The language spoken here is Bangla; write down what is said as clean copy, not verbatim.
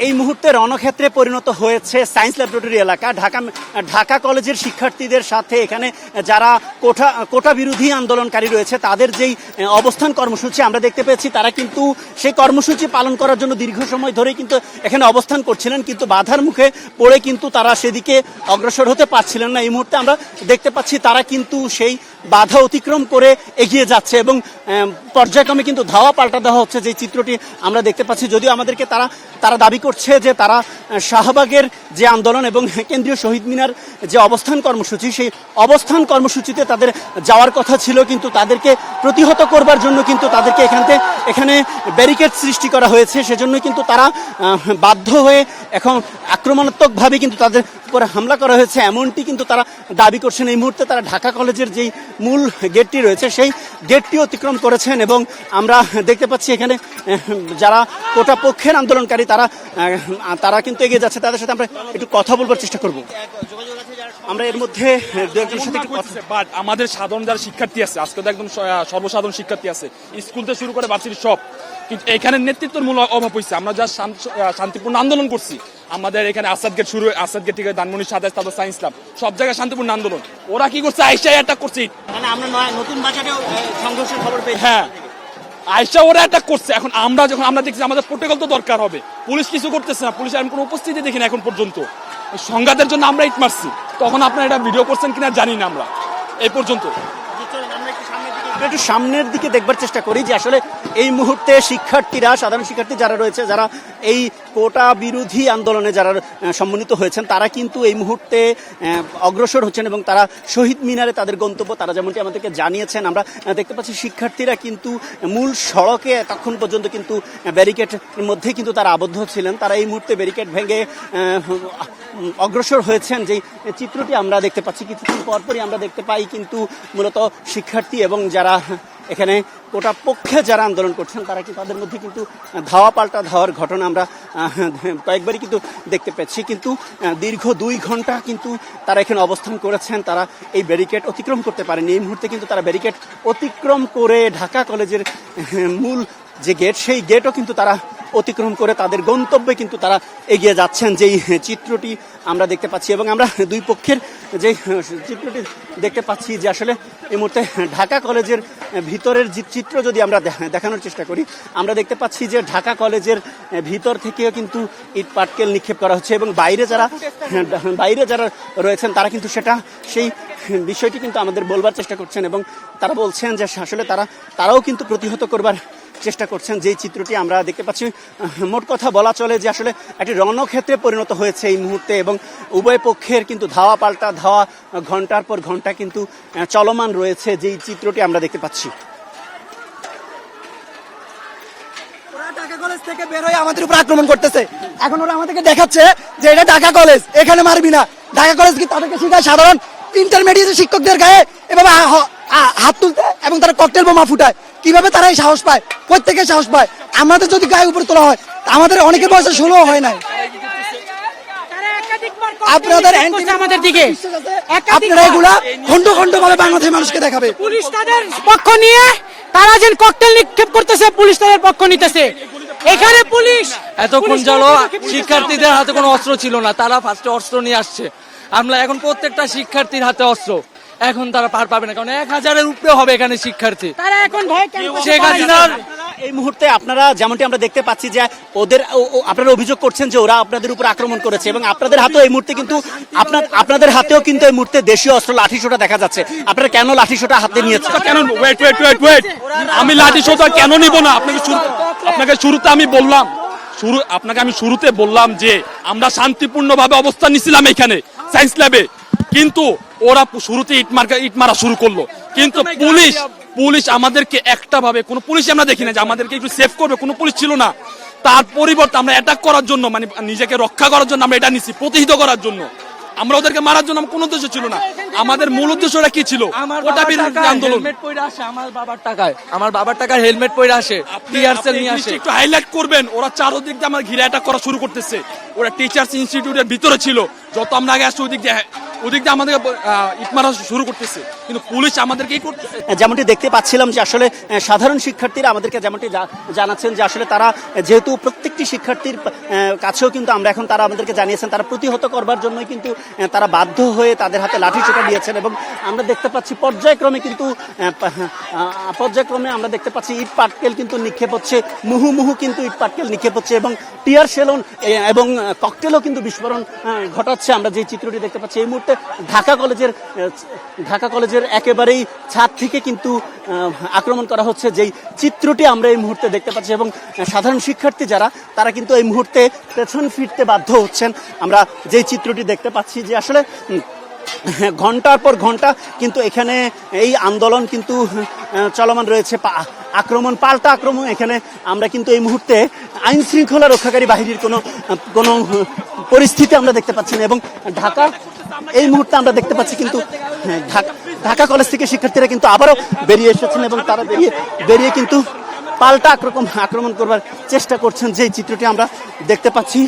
এই মুহূর্তে রণক্ষেত্রে পরিণত হয়েছে সায়েন্স ল্যাবরেটরি এলাকা। ঢাকা কলেজের শিক্ষার্থীদের সাথে এখানে যারা কোটা বিরোধী আন্দোলনকারী রয়েছে তাদের যেই অবস্থান কর্মসূচি আমরা দেখতে পেয়েছি, তারা কিন্তু সেই কর্মসূচি পালন করার জন্য দীর্ঘ সময় ধরে কিন্তু এখানে অবস্থান করছিলেন, কিন্তু বাধার মুখে পড়ে কিন্তু তারা সেদিকে অগ্রসর হতে পারছিলেন না। এই মুহূর্তে আমরা দেখতে পাচ্ছি তারা কিন্তু সেই বাধা অতিক্রম করে এগিয়ে যাচ্ছে এবং পর্যায়ক্রমে কিন্তু ধাওয়া পাল্টা দেওয়া হচ্ছে, যে চিত্রটি আমরা দেখতে পাচ্ছি। যদিও আমাদেরকে তারা দাবি করছে যে তারা শাহবাগের যে আন্দোলন এবং কেন্দ্রীয় শহীদ মিনার যে অবস্থান কর্মসূচি, সেই অবস্থান কর্মসূচিতে তাদের যাওয়ার কথা ছিল, কিন্তু তাদেরকে প্রতিহত করবার জন্য কিন্তু তাদেরকে এখানে ব্যারিকেড সৃষ্টি করা হয়েছে। সেজন্য কিন্তু তারা বাধ্য হয়ে এখন আক্রমণাত্মকভাবে কিন্তু তাদের উপরে হামলা করা হয়েছে, এমনটি কিন্তু তারা দাবি করছেন। এই মুহূর্তে তারা ঢাকা কলেজের যেই মূল গেটটি রয়েছে সেই গেটটি অতিক্রম করেছেন এবং আমরা দেখতে পাচ্ছি এখানে যারা কোটা পক্ষের আন্দোলনকারী তারা কিন্তু এগিয়ে যাচ্ছে। তাদের সাথে আমরা একটু কথা বলবার চেষ্টা করব। আমরা এর মধ্যে বাট আমাদের সাধারণ যারা শিক্ষার্থী আছে, আজকে তো একদম সর্বসাধারণ শিক্ষার্থী আছে, স্কুল থেকে শুরু করে ভার্সিটি সব, কিন্তু এখানে নেতৃত্বের মূল অভাব হয়েছে। আমরা যা শান্তিপূর্ণ আন্দোলন করছি, আমাদের এখানে আসাদ গেট থেকে ধানমন্ডি সাতাশ, তারপর সায়েন্স ল্যাব, সব জায়গায় শান্তিপূর্ণ আন্দোলন। ওরা কি করছে? আইসাই অ্যাটাক করছে। মানে আমরা নতুন বাজারেও সংঘর্ষের খবর পেয়েছি। হ্যাঁ, আইসা ওরা অ্যাটাক করছে। এখন আমরা দেখছি আমাদের প্রোটোকল তো দরকার হবে, পুলিশ কিছু করতেছে না, পুলিশ আমি কোনো উপস্থিতি দেখি না এখন পর্যন্ত। সংঘাতের জন্য আমরা ইট মারছি, তখন আপনারা এটা ভিডিও করছেন কিনা জানি না আমরা এই পর্যন্ত। একটু সামনের দিকে দেখবার চেষ্টা করি যে আসলে এই মুহূর্তে শিক্ষার্থীরা, সাধারণ শিক্ষার্থী যারা রয়েছে, যারা এই কোটা বিরোধী আন্দোলনে যারা সম্মিলিত হয়েছেন, তারা কিন্তু এই মুহূর্তে অগ্রসর হচ্ছেন এবং তারা শহীদ মিনারে তাদের গন্তব্য, তারা যেমনটি আমাদেরকে জানিয়েছেন। আমরা দেখতে পাচ্ছি শিক্ষার্থীরা কিন্তু মূল সড়কে তখন পর্যন্ত কিন্তু ব্যারিকেডের মধ্যে কিন্তু তারা আবদ্ধ ছিলেন। তারা এই মুহূর্তে ব্যারিকেড ভেঙে অগ্রসর হয়েছেন। যেই চিত্রটি আমরা দেখতে পাচ্ছি, কিছুক্ষণ পরপরই আমরা দেখতে পাই কিন্তু মূলত শিক্ষার্থী এবং যারা এখানে কোটা পক্ষে যারা আন্দোলন করছেন তারা কিন্তু তাদের মধ্যে কিন্তু ধাওয়া পাল্টা ধাওয়ার ঘটনা আমরা কয়েকবারই কিন্তু দেখতে পেয়েছি। কিন্তু দীর্ঘ 2 ঘন্টা কিন্তু তারা এখানে অবস্থান করেছেন, তারা এই ব্যারিকেড অতিক্রম করতে পারেনি। এই মুহূর্তে কিন্তু তারা ব্যারিকেড অতিক্রম করে ঢাকা কলেজের মূল যে গেট, সেই গেটও কিন্তু তারা অতিক্রম করে তাদের গন্তব্যে কিন্তু তারা এগিয়ে যাচ্ছেন, যেই চিত্রটি আমরা দেখতে পাচ্ছি। এবং আমরা দুই পক্ষের যে চিত্রটি দেখতে পাচ্ছি যে আসলে এই মুহূর্তে ঢাকা কলেজের ভিতরের যে চিত্র যদি আমরা দেখানোর চেষ্টা করি, আমরা দেখতে পাচ্ছি যে ঢাকা কলেজের ভিতর থেকেও কিন্তু ইট পাটকেল নিক্ষেপ করা হচ্ছে এবং বাইরে যারা রয়েছেন তারা কিন্তু সেই বিষয়টি কিন্তু আমাদের বলবার চেষ্টা করছেন এবং তারা বলছেন যে আসলে তারাও কিন্তু প্রতিহত করবার চেষ্টা করছেন। যেই চিত্রটি আমরা দেখতে পাচ্ছি, মোট কথা বলা চলে যে আসলে একটি রণক্ষেত্রে পরিণত হয়েছে এই মুহূর্তে এবং উভয় পক্ষের কিন্তু ধাওয়া পাল্টা ধাওয়া ঘন্টার পর ঘন্টা কিন্তু চলমান রয়েছে, যেই চিত্রটি আমরা দেখতে পাচ্ছি। ওরা ঢাকা কলেজ থেকে বের হয়ে আমাদের উপর আক্রমণ করতেছে। এখন ওরা আমাদেরকে দেখাচ্ছে যে এটা ঢাকা কলেজ, এখানে মারবি না। ঢাকা কলেজ কি তাদেরকে শিখায় সাধারণ ইন্টারমিডিয়েট শিক্ষকদের গায়ে এভাবে হাত তুলতে এবং তারা ককটেল বোমা ফুটায়? কিভাবে তারা এই সাহস পায়? প্রত্যেকে সাহস পায়। আমাদের যদি গায়ে উপরে তোলা হয়, আমাদের অনেকের বয়সে 16 হয় নাই। আপনাদের আমাদের দিকে আপনারা এগুলা খন্ড খন্ড ভাবে বাংলাদেশের মানুষকে দেখাবে। পুলিশ তাদের পক্ষ নিয়ে তারা যে ককটেল নিক্ষেপ করতেছে, পুলিশ তাদের পক্ষ নিতেছে। এখানে পুলিশ এতক্ষণ চলো শিক্ষার্থীদের হাতে কোনো অস্ত্র ছিল না, তারা ফার্স্টে অস্ত্র নিয়ে আসছে। আমরা এখন প্রত্যেকটা শিক্ষার্থীর হাতে অস্ত্র, এখন তারা পার পাবে না, কারণ 1000-এর উপরে হবে এখানে শিক্ষার্থী। তারা এখন ভয় শেখ হাসিনার এই মুহূর্তে আপনারা যেমনটি আমরা দেখতে পাচ্ছি যে আপনারা অভিযোগ করছেন যে ওরা আপনাদের উপর আক্রমণ করেছে এবং আপনাদের হাতেও এই মুহূর্তে কিন্তু আপনাদের হাতেও কিন্তু এই মুহূর্তে দেশীয় অস্ত্র লাঠিসোঁটা দেখা যাচ্ছে। আপনারা কেন লাঠিসোঁটা হাতে নিয়েছেন? কেন ওয়েট আমি লাঠিসোঁটা কেন নিব না? আপনাকে শুরুতে আমি বললাম, শুরুতে বললাম যে আমরা শান্তিপূর্ণভাবে অবস্থান নিছিলাম এখানে সায়েন্স ল্যাবে, কিন্তু ওরা শুরুতে ইট মারা শুরু করলো। কিন্তু পুলিশ আমাদেরকে একটা ভাবে, কোনো পুলিশ আমরা দেখি না যে আমাদেরকে একটু সেভ করবে, কোনো পুলিশ ছিল না। তার পরিবর্তে আমরা অ্যাটাক করার জন্য, মানে নিজেকে রক্ষা করার জন্য আমরা এটা নিছি, প্রতিহিত করার জন্য। আমরা ওদেরকে মারার জন্য কোনো উদ্দেশ্য ছিল না। আমাদের মূল উদ্দেশ্যটা কি ছিল? ওটা বিরোধী আন্দোলন। আমার বাবার টাকার হেলমেট পরে আসে, টিআরসেল নিয়ে আসে। একটু হাইলাইট করবেন, ওরা চারদিক দিয়ে আমার ঘিরে অ্যাটাক করা শুরু করতেছে। ওরা টিচার্স ইনস্টিটিউটের ভিতরে ছিল, যত আমরা আগে আসছি ওই দিক দিয়ে ওদিক দিয়ে আমাদের ইট মারা শুরু করতেছে, কিন্তু পুলিশ আমাদেরকেই করতেছে। যেমনটি দেখতে পাচ্ছিলাম যে আসলে সাধারণ শিক্ষার্থীরা আমাদেরকে যেমনটি জানাচ্ছেন যে আসলে তারা যেহেতু প্রত্যেকটি শিক্ষার্থীর কাছেও কিন্তু আমরা এখন তারা আমাদেরকে জানিয়েছেন তারা প্রতিহত করবার জন্যই কিন্তু তারা বাধ্য হয়ে তাদের হাতে লাঠিসোঁটা নিয়েছেন। এবং আমরা দেখতে পাচ্ছি পর্যায়ক্রমে আমরা দেখতে পাচ্ছি ইট পাটকেল কিন্তু নিক্ষেপ হচ্ছে, মুহু কিন্তু ইট পাটকেল নিক্ষেপ হচ্ছে এবং টিয়ার সেলন এবং ককটেলও কিন্তু বিস্ফোরণ ঘটাচ্ছে। আমরা যে চিত্রটি দেখতে পাচ্ছি এই মুহূর্তে ঢাকা কলেজের একেবারেই ছাদ থেকে কিন্তু আক্রমণ করা হচ্ছে, যেই চিত্রটি আমরা এই মুহূর্তে দেখতে পাচ্ছি। এবং সাধারণ শিক্ষার্থী যারা তারা কিন্তু এই মুহূর্তে পেছন ফিরতে বাধ্য হচ্ছেন। আমরা যেই চিত্রটি দেখতে পাচ্ছি যে আসলে ঘন্টার পর ঘন্টা কিন্তু এখানে এই আন্দোলন কিন্তু চলমান রয়েছে, পাল্টা আক্রমণ। এখানে আমরা কিন্তু এই মুহূর্তে আইন শৃঙ্খলা রক্ষাকারী বাহিনীর কোনো পরিস্থিতি আমরা দেখতে পাচ্ছি না। এবং এই মুহূর্তে আমরা দেখতে পাচ্ছি কিন্তু ঢাকা কলেজ থেকে শিক্ষার্থীরা কিন্তু আবারও বেরিয়ে এসেছেন এবং তারা বেরিয়ে কিন্তু পাল্টা আক্রমণ করবার চেষ্টা করছেন, যেই চিত্রটি আমরা দেখতে পাচ্ছি।